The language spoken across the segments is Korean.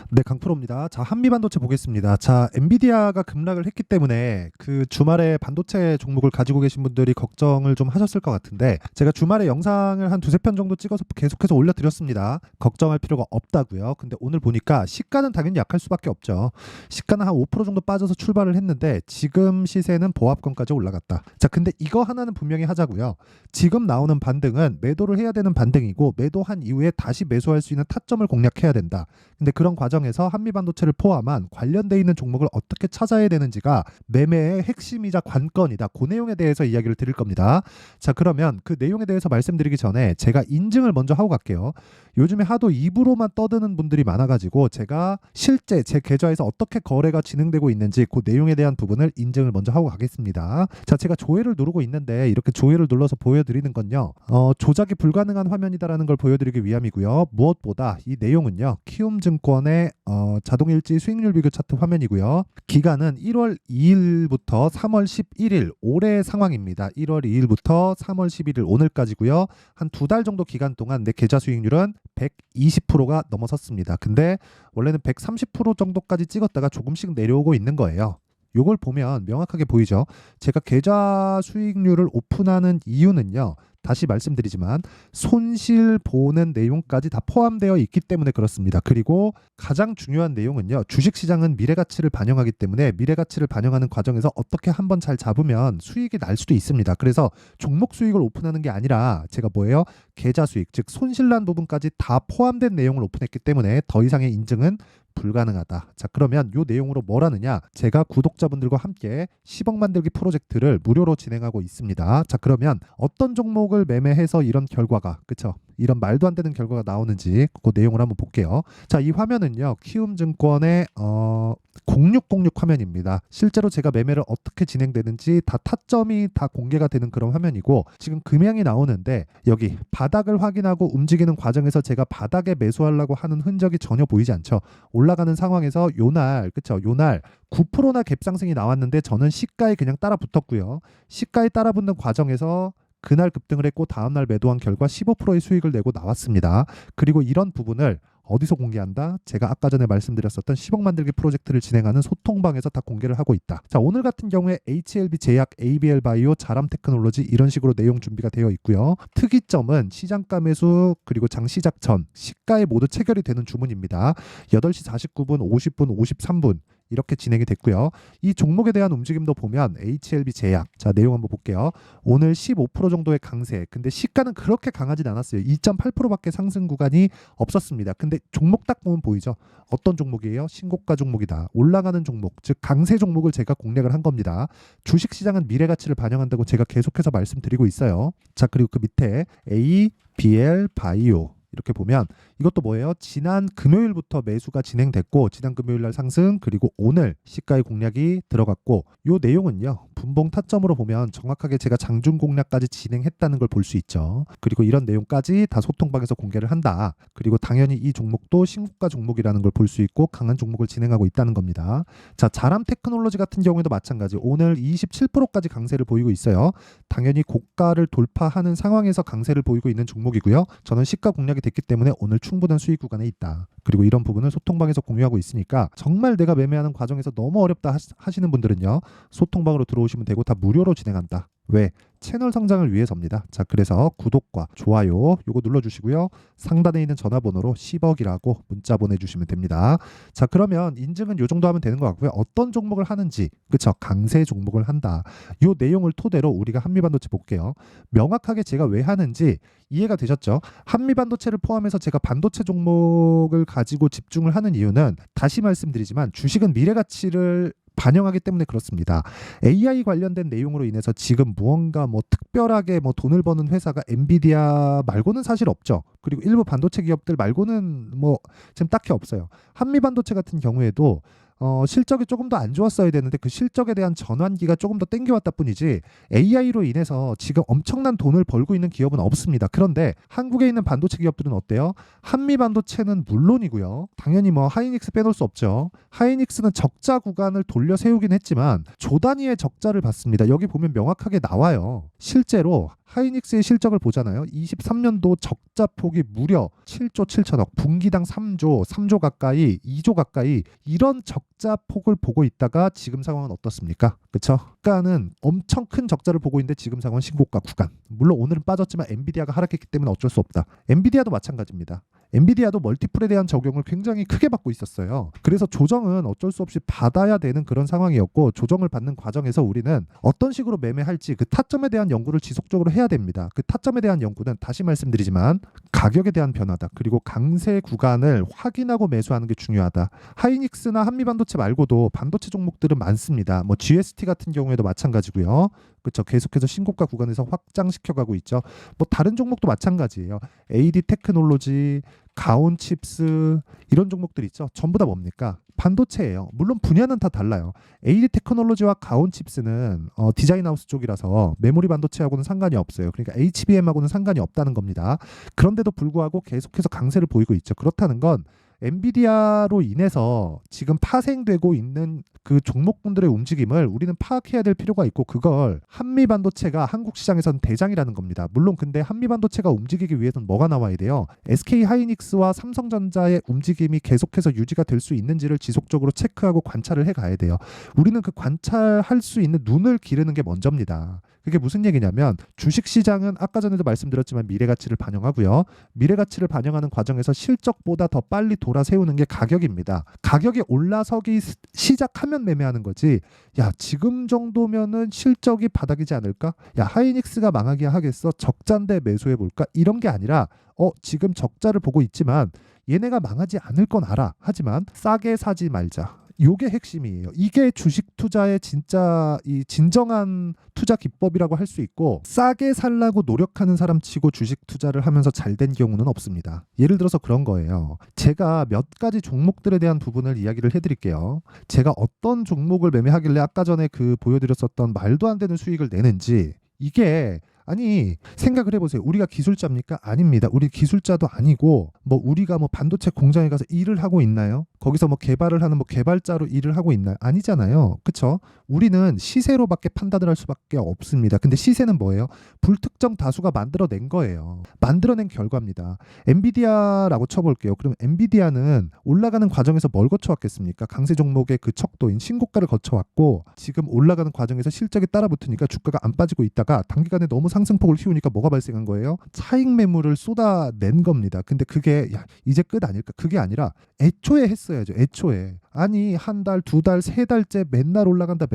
네, 강프로입니다. 자, 한미반도체 보겠습니다. 자, 엔비디아가 급락을 했기 때문에 그 주말에 반도체 종목을 가지고 계신 분들이 걱정을 좀 하셨을 것 같은데, 제가 주말에 영상을 한 두세 편 정도 찍어서 계속해서 올려드렸습니다. 걱정할 필요가 없다고요. 근데 오늘 보니까 시가는 당연히 약할 수밖에 없죠. 시가는 한 5% 정도 빠져서 출발을 했는데 지금 시세는 보합권까지 올라갔다. 자, 근데 이거 하나는 분명히 하자고요. 지금 나오는 반등은 매도를 해야 되는 반등이고, 매도한 이후에 다시 매수할 수 있는 타점을 공략해야 된다. 근데 그런 과정에서 한미반도체를 포함한 관련돼 있는 종목을 어떻게 찾아야 되는지가 매매의 핵심이자 관건이다. 그 내용에 대해서 이야기를 드릴 겁니다. 자, 그러면 그 내용에 대해서 말씀드리기 전에 제가 인증을 먼저 하고 갈게요. 요즘에 하도 입으로만 떠드는 분들이 많아가지고 제가 실제 제 계좌에서 어떻게 거래가 진행되고 있는지 그 내용에 대한 부분을 인증을 먼저 하고 가겠습니다. 자, 제가 조회를 누르고 있는데 이렇게 조회를 눌러서 보여드리는 건요, 조작이 불가능한 화면이다라는 걸 보여드리기 위함이고요. 무엇보다 이 내용은요, 키움증권의 자동일지 수익률 비교 차트 화면이고요. 기간은 1월 2일부터 3월 11일 올해 상황입니다. 1월 2일부터 3월 11일 오늘까지고요. 한 두 달 정도 기간 동안 내 계좌 수익률은 120%가 넘어섰습니다. 근데 원래는 130% 정도까지 찍었다가 조금씩 내려오고 있는 거예요. 요걸 보면 명확하게 보이죠. 제가 계좌 수익률을 오픈하는 이유는요, 다시 말씀드리지만 손실 보는 내용까지 다 포함되어 있기 때문에 그렇습니다. 그리고 가장 중요한 내용은요, 주식시장은 미래가치를 반영하기 때문에 미래가치를 반영하는 과정에서 어떻게 한번 잘 잡으면 수익이 날 수도 있습니다. 그래서 종목 수익을 오픈하는 게 아니라 제가 뭐예요? 계좌 수익, 즉 손실난 부분까지 다 포함된 내용을 오픈했기 때문에 더 이상의 인증은 불가능하다. 자, 그러면 이 내용으로 뭘 하느냐? 제가 구독자분들과 함께 10억 만들기 프로젝트를 무료로 진행하고 있습니다. 자, 그러면 어떤 종목을 매매해서 이런 결과가, 그쵸? 이런 말도 안 되는 결과가 나오는지 그 내용을 한번 볼게요. 자, 이 화면은요, 키움증권의 0606 화면입니다. 실제로 제가 매매를 어떻게 진행되는지 다 타점이 다 공개가 되는 그런 화면이고, 지금 금양이 나오는데 여기 바닥을 확인하고 움직이는 과정에서 제가 바닥에 매수하려고 하는 흔적이 전혀 보이지 않죠. 올라가는 상황에서 요날, 그쵸? 요날 9%나 갭상승이 나왔는데 저는 시가에 그냥 따라 붙었고요. 시가에 따라 붙는 과정에서 그날 급등을 했고 다음날 매도한 결과 15%의 수익을 내고 나왔습니다. 그리고 이런 부분을 어디서 공개한다? 제가 아까 전에 말씀드렸었던 10억 만들기 프로젝트를 진행하는 소통방에서 다 공개를 하고 있다. 자, 오늘 같은 경우에 HLB 제약, ABL 바이오, 자람 테크놀로지 이런 식으로 내용 준비가 되어 있고요. 특이점은 시장가 매수 그리고 장 시작 전 시가에 모두 체결이 되는 주문입니다. 8시 49분, 50분, 53분 이렇게 진행이 됐고요. 이 종목에 대한 움직임도 보면 HLB 제약, 자, 내용 한번 볼게요. 오늘 15% 정도의 강세, 근데 시가는 그렇게 강하진 않았어요. 2.8%밖에 상승 구간이 없었습니다. 근데 종목 딱 보면 보이죠? 어떤 종목이에요? 신고가 종목이다. 올라가는 종목, 즉 강세 종목을 제가 공략을 한 겁니다. 주식시장은 미래가치를 반영한다고 제가 계속해서 말씀드리고 있어요. 자, 그리고 그 밑에 ABL 바이오 이렇게 보면 이것도 뭐예요? 지난 금요일부터 매수가 진행됐고 지난 금요일 날 상승, 그리고 오늘 시가의 공략이 들어갔고, 요 내용은요, 분봉 타점으로 보면 정확하게 제가 장중 공략까지 진행했다는 걸 볼 수 있죠. 그리고 이런 내용까지 다 소통방에서 공개를 한다. 그리고 당연히 이 종목도 신고가 종목이라는 걸 볼 수 있고 강한 종목을 진행하고 있다는 겁니다. 자, 자람 테크놀로지 같은 경우에도 마찬가지. 오늘 27%까지 강세를 보이고 있어요. 당연히 고가를 돌파하는 상황에서 강세를 보이고 있는 종목이고요. 저는 시가 공략이 됐기 때문에 오늘 충분한 수익 구간에 있다. 그리고 이런 부분을 소통방에서 공유하고 있으니까 정말 내가 매매하는 과정에서 너무 어렵다 하시는 분들은요, 소통방으로 들어오시면 되고 다 무료로 진행한다. 왜? 채널 성장을 위해서입니다. 자, 그래서 구독과 좋아요 요거 눌러주시고요. 상단에 있는 전화번호로 10억이라고 문자 보내주시면 됩니다. 자, 그러면 인증은 요 정도 하면 되는 것 같고요. 어떤 종목을 하는지, 그쵸? 강세 종목을 한다. 요 내용을 토대로 우리가 한미반도체 볼게요. 명확하게 제가 왜 하는지 이해가 되셨죠? 한미반도체를 포함해서 제가 반도체 종목을 가지고 집중을 하는 이유는 다시 말씀드리지만 주식은 미래가치를 반영하기 때문에 그렇습니다. AI 관련된 내용으로 인해서 지금 무언가 뭐 특별하게 뭐 돈을 버는 회사가 엔비디아 말고는 사실 없죠. 그리고 일부 반도체 기업들 말고는 뭐 지금 딱히 없어요. 한미반도체 같은 경우에도 실적이 조금 더 안 좋았어야 되는데 그 실적에 대한 전환기가 조금 더 땡겨왔다 뿐이지 AI로 인해서 지금 엄청난 돈을 벌고 있는 기업은 없습니다. 그런데 한국에 있는 반도체 기업들은 어때요? 한미반도체는 물론이고요. 당연히 뭐 하이닉스 빼놓을 수 없죠. 하이닉스는 적자 구간을 돌려 세우긴 했지만 조 단위의 적자를 봤습니다. 여기 보면 명확하게 나와요. 실제로 하이닉스의 실적을 보잖아요. 23년도 적자 폭이 무려 7조 7천억, 분기당 3조 가까이, 2조 가까이 이런 적자 폭을 보고 있다가 지금 상황은 어떻습니까? 그렇죠? 주가는 엄청 큰 적자를 보고 있는데 지금 상황은 신고가 구간. 물론 오늘은 빠졌지만 엔비디아가 하락했기 때문에 어쩔 수 없다. 엔비디아도 마찬가지입니다. 엔비디아도 멀티플에 대한 적용을 굉장히 크게 받고 있었어요. 그래서 조정은 어쩔 수 없이 받아야 되는 그런 상황이었고, 조정을 받는 과정에서 우리는 어떤 식으로 매매할지 그 타점에 대한 연구를 지속적으로 해야 됩니다. 그 타점에 대한 연구는 다시 말씀드리지만 가격에 대한 변화다. 그리고 강세 구간을 확인하고 매수하는 게 중요하다. 하이닉스나 한미반도체 말고도 반도체 종목들은 많습니다. 뭐 GST 같은 경우에도 마찬가지고요. 그렇죠. 계속해서 신고가 구간에서 확장시켜가고 있죠. 뭐 다른 종목도 마찬가지예요. AD 테크놀로지, 가온 칩스 이런 종목들 있죠. 전부 다 뭡니까? 반도체예요. 물론 분야는 다 달라요. AD 테크놀로지와 가온 칩스는 디자인 하우스 쪽이라서 메모리 반도체하고는 상관이 없어요. 그러니까 HBM하고는 상관이 없다는 겁니다. 그런데도 불구하고 계속해서 강세를 보이고 있죠. 그렇다는 건 엔비디아로 인해서 지금 파생되고 있는 그 종목군들의 움직임을 우리는 파악해야 될 필요가 있고, 그걸 한미반도체가 한국 시장에서는 대장이라는 겁니다. 물론 근데 한미반도체가 움직이기 위해서는 뭐가 나와야 돼요? SK하이닉스와 삼성전자의 움직임이 계속해서 유지가 될 수 있는지를 지속적으로 체크하고 관찰을 해가야 돼요. 우리는 그 관찰할 수 있는 눈을 기르는 게 먼저입니다. 그게 무슨 얘기냐면, 주식시장은 아까 전에도 말씀드렸지만 미래가치를 반영하고요. 미래가치를 반영하는 과정에서 실적보다 더 빨리 돌아세우는 게 가격입니다. 가격이 올라서기 시작하면 매매하는 거지. 야, 지금 정도면은 실적이 바닥이지 않을까? 야, 하이닉스가 망하게 하겠어? 적자인데 매수해볼까? 이런 게 아니라 지금 적자를 보고 있지만 얘네가 망하지 않을 건 알아. 하지만 싸게 사지 말자. 요게 핵심이에요. 이게 주식 투자의 진짜 이 진정한 투자 기법이라고 할 수 있고, 싸게 살라고 노력하는 사람 치고 주식 투자를 하면서 잘 된 경우는 없습니다. 예를 들어서 그런 거예요. 제가 몇 가지 종목들에 대한 부분을 이야기를 해드릴게요. 제가 어떤 종목을 매매하길래 아까 전에 그 보여드렸었던 말도 안 되는 수익을 내는지, 이게 아니 생각을 해보세요. 우리가 기술자입니까? 아닙니다. 우리 기술자도 아니고 뭐 우리가 뭐 반도체 공장에 가서 일을 하고 있나요? 거기서 뭐 개발을 하는 뭐 개발자로 일을 하고 있나요? 아니잖아요. 그쵸? 우리는 시세로밖에 판단을 할 수밖에 없습니다. 근데 시세는 뭐예요? 불특정 다수가 만들어낸 거예요. 만들어낸 결과입니다. 엔비디아라고 쳐볼게요. 그럼 엔비디아는 올라가는 과정에서 뭘 거쳐왔겠습니까? 강세 종목의 그 척도인 신고가를 거쳐왔고, 지금 올라가는 과정에서 실적이 따라붙으니까 주가가 안 빠지고 있다가 단기간에 너무 상승폭을 틔우니까 뭐가 발생한 거예요? 차익 매물을 쏟아낸 겁니다. 근데 그게 이제 끝 아닐까? 그게 아니라 애초에 했어야죠. 애초에. 아니 한 달, 두 달, 세 달째 맨날 올라간다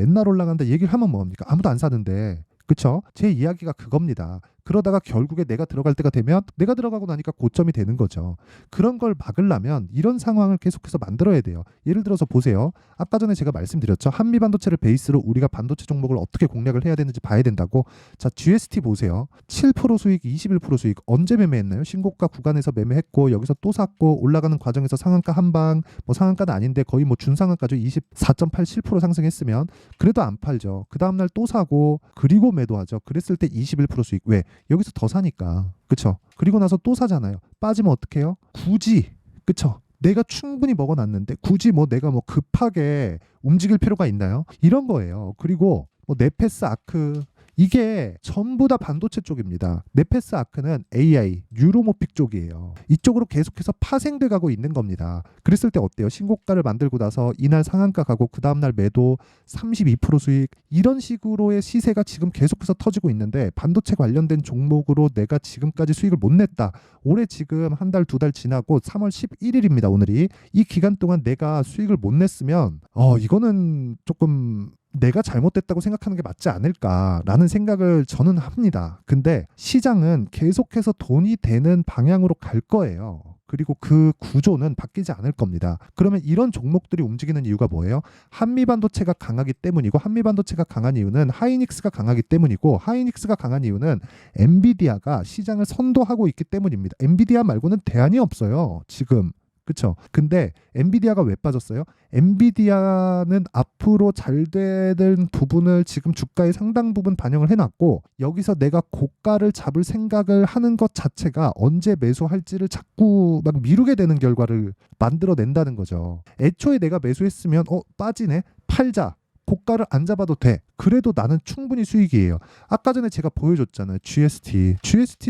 얘기를 하면 뭐합니까? 아무도 안 사는데. 그쵸? 제 이야기가 그겁니다. 그러다가 결국에 내가 들어갈 때가 되면 내가 들어가고 나니까 고점이 되는 거죠. 그런 걸 막으려면 이런 상황을 계속해서 만들어야 돼요. 예를 들어서 보세요. 아까 전에 제가 말씀드렸죠. 한미반도체를 베이스로 우리가 반도체 종목을 어떻게 공략을 해야 되는지 봐야 된다고. 자, GST 보세요. 7% 수익, 21% 수익. 언제 매매했나요? 신고가 구간에서 매매했고 여기서 또 샀고 올라가는 과정에서 상한가 한방, 뭐 상한가는 아닌데 거의 뭐 준상한가죠. 24.87% 상승했으면 그래도 안 팔죠. 그 다음날 또 사고 그리고 매도하죠. 그랬을 때 21% 수익. 왜? 여기서 더 사니까. 그쵸? 그리고 나서 또 사잖아요. 빠지면 어떡해요? 굳이. 그쵸? 내가 충분히 먹어놨는데 굳이 뭐 내가 뭐 급하게 움직일 필요가 있나요? 이런 거예요. 그리고 뭐 네페스 아크, 이게 전부 다 반도체 쪽입니다. 네페스 아크는 AI, 뉴로모픽 쪽이에요. 이쪽으로 계속해서 파생돼 가고 있는 겁니다. 그랬을 때 어때요? 신고가를 만들고 나서 이날 상한가 가고 그 다음날 매도 32% 수익, 이런 식으로의 시세가 지금 계속해서 터지고 있는데, 반도체 관련된 종목으로 내가 지금까지 수익을 못 냈다. 올해 지금 한 달, 두 달 지나고 3월 11일입니다. 오늘이. 이 기간 동안 내가 수익을 못 냈으면 이거는 조금 내가 잘못됐다고 생각하는 게 맞지 않을까라는 생각을 저는 합니다. 근데 시장은 계속해서 돈이 되는 방향으로 갈 거예요. 그리고 그 구조는 바뀌지 않을 겁니다. 그러면 이런 종목들이 움직이는 이유가 뭐예요? 한미반도체가 강하기 때문이고, 한미반도체가 강한 이유는 하이닉스가 강하기 때문이고, 하이닉스가 강한 이유는 엔비디아가 시장을 선도하고 있기 때문입니다. 엔비디아 말고는 대안이 없어요. 지금. 그쵸? 근데 엔비디아가 왜 빠졌어요? 엔비디아는 앞으로 잘 되는 부분을 지금 주가의 상당 부분 반영을 해놨고, 여기서 내가 고가를 잡을 생각을 하는 것 자체가 언제 매수할지를 자꾸 막 미루게 되는 결과를 만들어낸다는 거죠. 애초에 내가 매수했으면 빠지네? 팔자. 고가를 안 잡아도 돼. 그래도 나는 충분히 수익이에요. 아까 전에 제가 보여줬잖아요. GST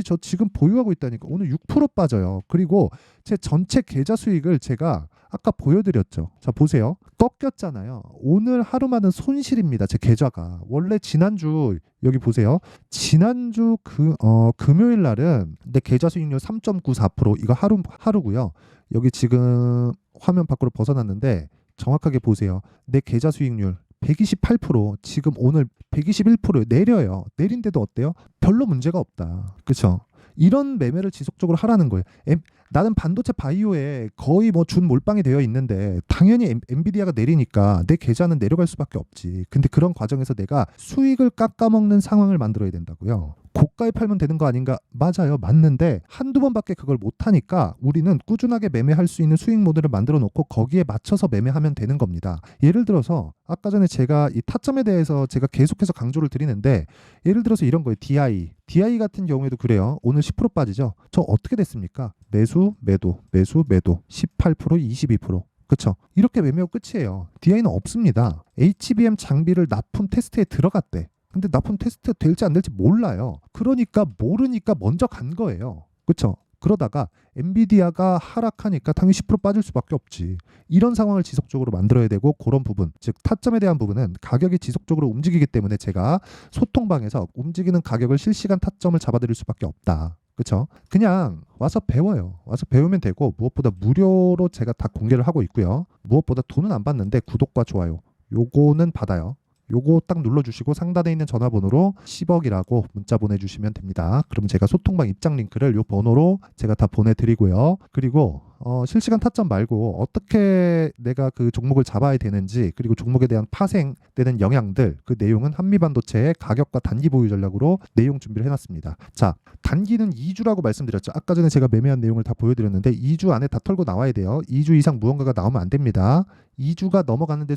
저 지금 보유하고 있다니까 오늘 6% 빠져요. 그리고 제 전체 계좌 수익을 제가 아까 보여드렸죠. 자 보세요. 꺾였잖아요. 오늘 하루만은 손실입니다. 제 계좌가. 원래 지난주 여기 보세요. 지난주 금요일 날은 내 계좌 수익률 3.94% 이거 하루고요. 여기 지금 화면 밖으로 벗어났는데 정확하게 보세요. 내 계좌 수익률 128%, 지금 오늘 121% 내려요. 내린데도 어때요? 별로 문제가 없다. 그렇죠? 이런 매매를 지속적으로 하라는 거예요. 나는 반도체 바이오에 거의 뭐 준 몰빵이 되어 있는데 당연히 엔비디아가 내리니까 내 계좌는 내려갈 수밖에 없지. 근데 그런 과정에서 내가 수익을 깎아먹는 상황을 만들어야 된다고요. 고가에 팔면 되는 거 아닌가? 맞아요. 맞는데 한두 번밖에 그걸 못하니까 우리는 꾸준하게 매매할 수 있는 수익 모델을 만들어 놓고 거기에 맞춰서 매매하면 되는 겁니다. 예를 들어서 아까 전에 제가 이 타점에 대해서 제가 계속해서 강조를 드리는데 예를 들어서 이런 거예요. DI 같은 경우에도 그래요. 오늘 10% 빠지죠. 저 어떻게 됐습니까? 매수, 매도, 매수, 매도 18%, 22%. 그렇죠. 이렇게 매매하고 끝이에요. DI는 없습니다. HBM 장비를 납품 테스트에 들어갔대. 근데 납품 테스트 될지 안 될지 몰라요. 그러니까 모르니까 먼저 간 거예요. 그렇죠? 그러다가 엔비디아가 하락하니까 당연히 10% 빠질 수밖에 없지. 이런 상황을 지속적으로 만들어야 되고 그런 부분, 즉 타점에 대한 부분은 가격이 지속적으로 움직이기 때문에 제가 소통방에서 움직이는 가격을 실시간 타점을 잡아드릴 수밖에 없다. 그렇죠? 그냥 와서 배워요. 와서 배우면 되고 무엇보다 무료로 제가 다 공개를 하고 있고요. 무엇보다 돈은 안 받는데 구독과 좋아요 요거는 받아요. 요거 딱 눌러주시고 상단에 있는 전화번호로 10억이라고 문자 보내주시면 됩니다. 그럼 제가 소통방 입장 링크를 요 번호로 제가 다 보내드리고요. 그리고 실시간 타점 말고 어떻게 내가 그 종목을 잡아야 되는지 그리고 종목에 대한 파생되는 영향들 그 내용은 한미반도체의 가격과 단기 보유 전략으로 내용 준비를 해놨습니다. 자, 단기는 2주라고 말씀드렸죠. 아까 전에 제가 매매한 내용을 다 보여드렸는데 2주 안에 다 털고 나와야 돼요. 2주 이상 무언가가 나오면 안 됩니다. 2주가 넘어가는데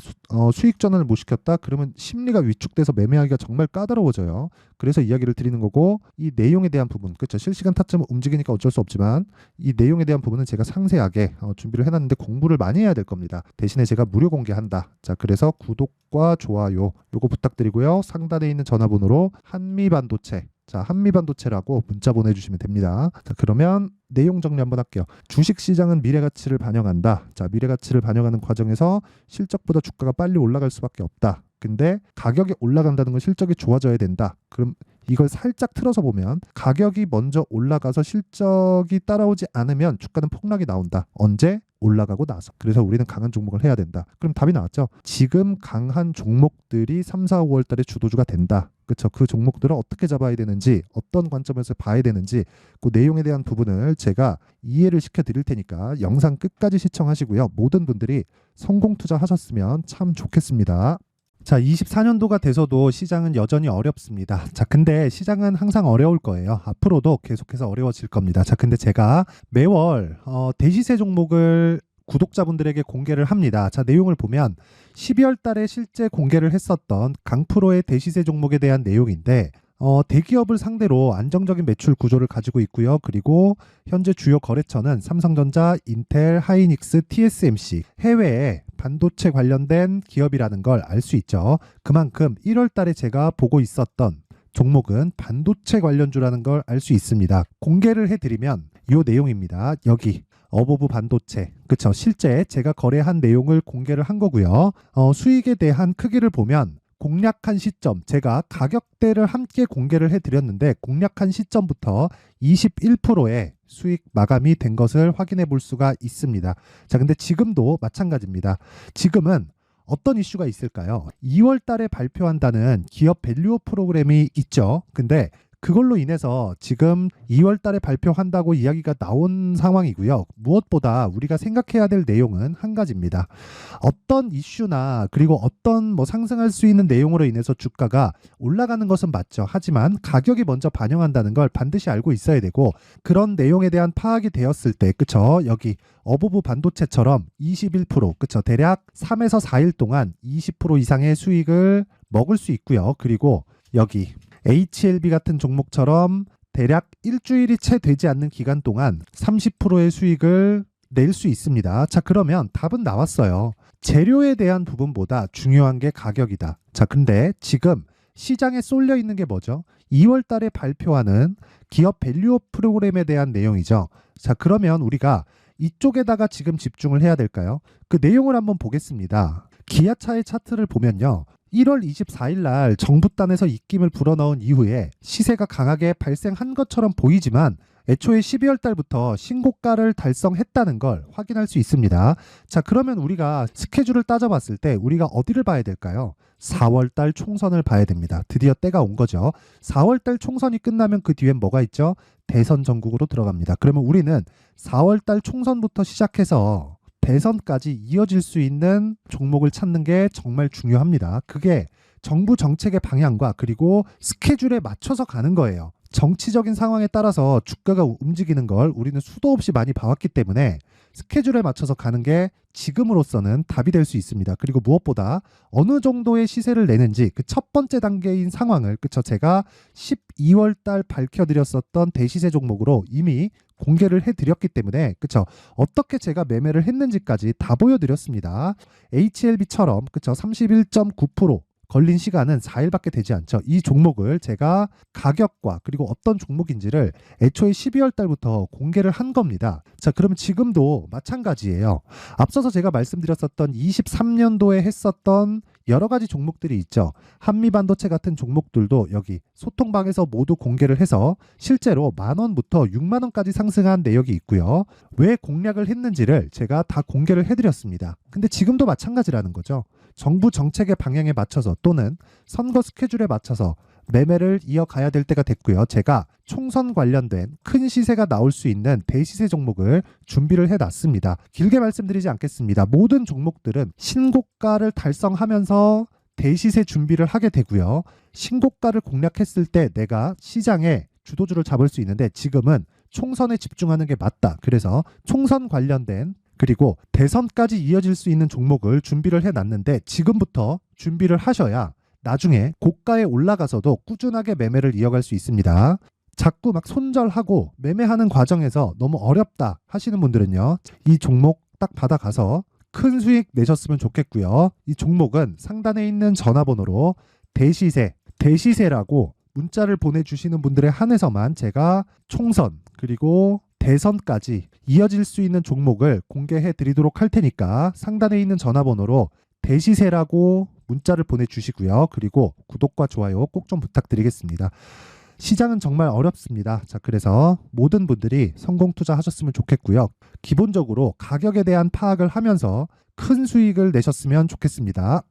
수익 전환을 못 시켰다? 그러면 심리가 위축돼서 매매하기가 정말 까다로워져요. 그래서 이야기를 드리는 거고 이 내용에 대한 부분, 그렇죠? 실시간 타점은 움직이니까 어쩔 수 없지만 이 내용에 대한 부분은 제가 상세하게 준비를 해놨는데 공부를 많이 해야 될 겁니다. 대신에 제가 무료 공개한다. 자, 그래서 구독과 좋아요 요거 부탁드리고요. 상단에 있는 전화번호로 한미반도체 자, 한미반도체라고 문자 보내주시면 됩니다. 자, 그러면 내용 정리 한번 할게요. 주식시장은 미래가치를 반영한다. 자, 미래가치를 반영하는 과정에서 실적보다 주가가 빨리 올라갈 수밖에 없다. 근데 가격이 올라간다는 건 실적이 좋아져야 된다. 그럼 이걸 살짝 틀어서 보면 가격이 먼저 올라가서 실적이 따라오지 않으면 주가는 폭락이 나온다. 언제? 올라가고 나서. 그래서 우리는 강한 종목을 해야 된다. 그럼 답이 나왔죠. 지금 강한 종목들이 3, 4, 5월 달에 주도주가 된다. 그렇죠. 그 종목들을 어떻게 잡아야 되는지 어떤 관점에서 봐야 되는지 그 내용에 대한 부분을 제가 이해를 시켜드릴 테니까 영상 끝까지 시청하시고요. 모든 분들이 성공 투자하셨으면 참 좋겠습니다. 자, 24년도가 돼서도 시장은 여전히 어렵습니다. 자, 근데 시장은 항상 어려울 거예요. 앞으로도 계속해서 어려워질 겁니다. 자, 근데 제가 매월 대시세 종목을 구독자분들에게 공개를 합니다. 자, 내용을 보면 12월 달에 실제 공개를 했었던 강프로의 대시세 종목에 대한 내용인데 대기업을 상대로 안정적인 매출 구조를 가지고 있고요. 그리고 현재 주요 거래처는 삼성전자, 인텔, 하이닉스, TSMC, 해외에 반도체 관련된 기업이라는 걸 알 수 있죠. 그만큼 1월 달에 제가 보고 있었던 종목은 반도체 관련주라는 걸 알 수 있습니다. 공개를 해드리면 이 내용입니다. 여기 어보브 반도체, 그쵸? 실제 제가 거래한 내용을 공개를 한 거고요. 수익에 대한 크기를 보면 공략한 시점, 제가 가격대를 함께 공개를 해드렸는데 공략한 시점부터 21%의 수익 마감이 된 것을 확인해 볼 수가 있습니다. 자, 근데 지금도 마찬가지입니다. 지금은 어떤 이슈가 있을까요? 2월 달에 발표한다는 기업 밸류업 프로그램이 있죠. 근데 그걸로 인해서 지금 2월 달에 발표한다고 이야기가 나온 상황이고요. 무엇보다 우리가 생각해야 될 내용은 한 가지입니다. 어떤 이슈나 그리고 어떤 상승할 수 있는 내용으로 인해서 주가가 올라가는 것은 맞죠. 하지만 가격이 먼저 반영한다는 걸 반드시 알고 있어야 되고 그런 내용에 대한 파악이 되었을 때 그쵸? 여기 어보브 반도체처럼 21% 그쵸? 대략 3에서 4일 동안 20% 이상의 수익을 먹을 수 있고요. 그리고 여기 HLB 같은 종목처럼 대략 일주일이 채 되지 않는 기간 동안 30%의 수익을 낼 수 있습니다. 자, 그러면 답은 나왔어요. 재료에 대한 부분보다 중요한 게 가격이다. 자, 근데 지금 시장에 쏠려 있는 게 뭐죠? 2월 달에 발표하는 기업 밸류업 프로그램에 대한 내용이죠. 자, 그러면 우리가 이쪽에다가 지금 집중을 해야 될까요? 그 내용을 한번 보겠습니다. 기아차의 차트를 보면요. 1월 24일 날 정부단에서 입김을 불어넣은 이후에 시세가 강하게 발생한 것처럼 보이지만 애초에 12월 달부터 신고가를 달성했다는 걸 확인할 수 있습니다. 자, 그러면 우리가 스케줄을 따져봤을 때 우리가 어디를 봐야 될까요? 4월 달 총선을 봐야 됩니다. 드디어 때가 온 거죠. 4월 달 총선이 끝나면 그 뒤엔 뭐가 있죠? 대선 전국으로 들어갑니다. 그러면 우리는 4월 달 총선부터 시작해서 대선까지 이어질 수 있는 종목을 찾는 게 정말 중요합니다. 그게 정부 정책의 방향과 그리고 스케줄에 맞춰서 가는 거예요. 정치적인 상황에 따라서 주가가 움직이는 걸 우리는 수도 없이 많이 봐왔기 때문에 스케줄에 맞춰서 가는 게 지금으로서는 답이 될 수 있습니다. 그리고 무엇보다 어느 정도의 시세를 내는지 그 첫 번째 단계인 상황을 제가 12월 달 밝혀드렸었던 대시세 종목으로 이미 공개를 해드렸기 때문에 어떻게 제가 매매를 했는지까지 다 보여드렸습니다. HLB처럼 31.9% 걸린 시간은 4일밖에 되지 않죠. 이 종목을 제가 가격과 그리고 어떤 종목인지를 애초에 12월 달부터 공개를 한 겁니다. 자, 그러면 지금도 마찬가지예요. 앞서서 제가 말씀드렸었던 23년도에 했었던 여러 가지 종목들이 있죠. 한미반도체 같은 종목들도 여기 소통방에서 모두 공개를 해서 실제로 10,000원부터 60,000원까지 상승한 내역이 있고요. 왜 공략을 했는지를 제가 다 공개를 해드렸습니다. 근데 지금도 마찬가지라는 거죠. 정부 정책의 방향에 맞춰서 또는 선거 스케줄에 맞춰서 매매를 이어가야 될 때가 됐고요. 제가 총선 관련된 큰 시세가 나올 수 있는 대시세 종목을 준비를 해놨습니다. 길게 말씀드리지 않겠습니다. 모든 종목들은 신고가를 달성하면서 대시세 준비를 하게 되고요. 신고가를 공략했을 때 내가 시장에 주도주를 잡을 수 있는데 지금은 총선에 집중하는 게 맞다. 그래서 총선 관련된 그리고 대선까지 이어질 수 있는 종목을 준비를 해놨는데 지금부터 준비를 하셔야 나중에 고가에 올라가서도 꾸준하게 매매를 이어갈 수 있습니다. 자꾸 막 손절하고 매매하는 과정에서 너무 어렵다 하시는 분들은요. 이 종목 딱 받아가서 큰 수익 내셨으면 좋겠고요. 이 종목은 상단에 있는 전화번호로 대시세라고 문자를 보내주시는 분들에 한해서만 제가 총선 그리고 대선까지 이어질 수 있는 종목을 공개해 드리도록 할 테니까 상단에 있는 전화번호로 대시세라고 문자를 보내주시고요. 그리고 구독과 좋아요 꼭 좀 부탁드리겠습니다. 시장은 정말 어렵습니다. 자, 그래서 모든 분들이 성공 투자하셨으면 좋겠고요. 기본적으로 가격에 대한 파악을 하면서 큰 수익을 내셨으면 좋겠습니다.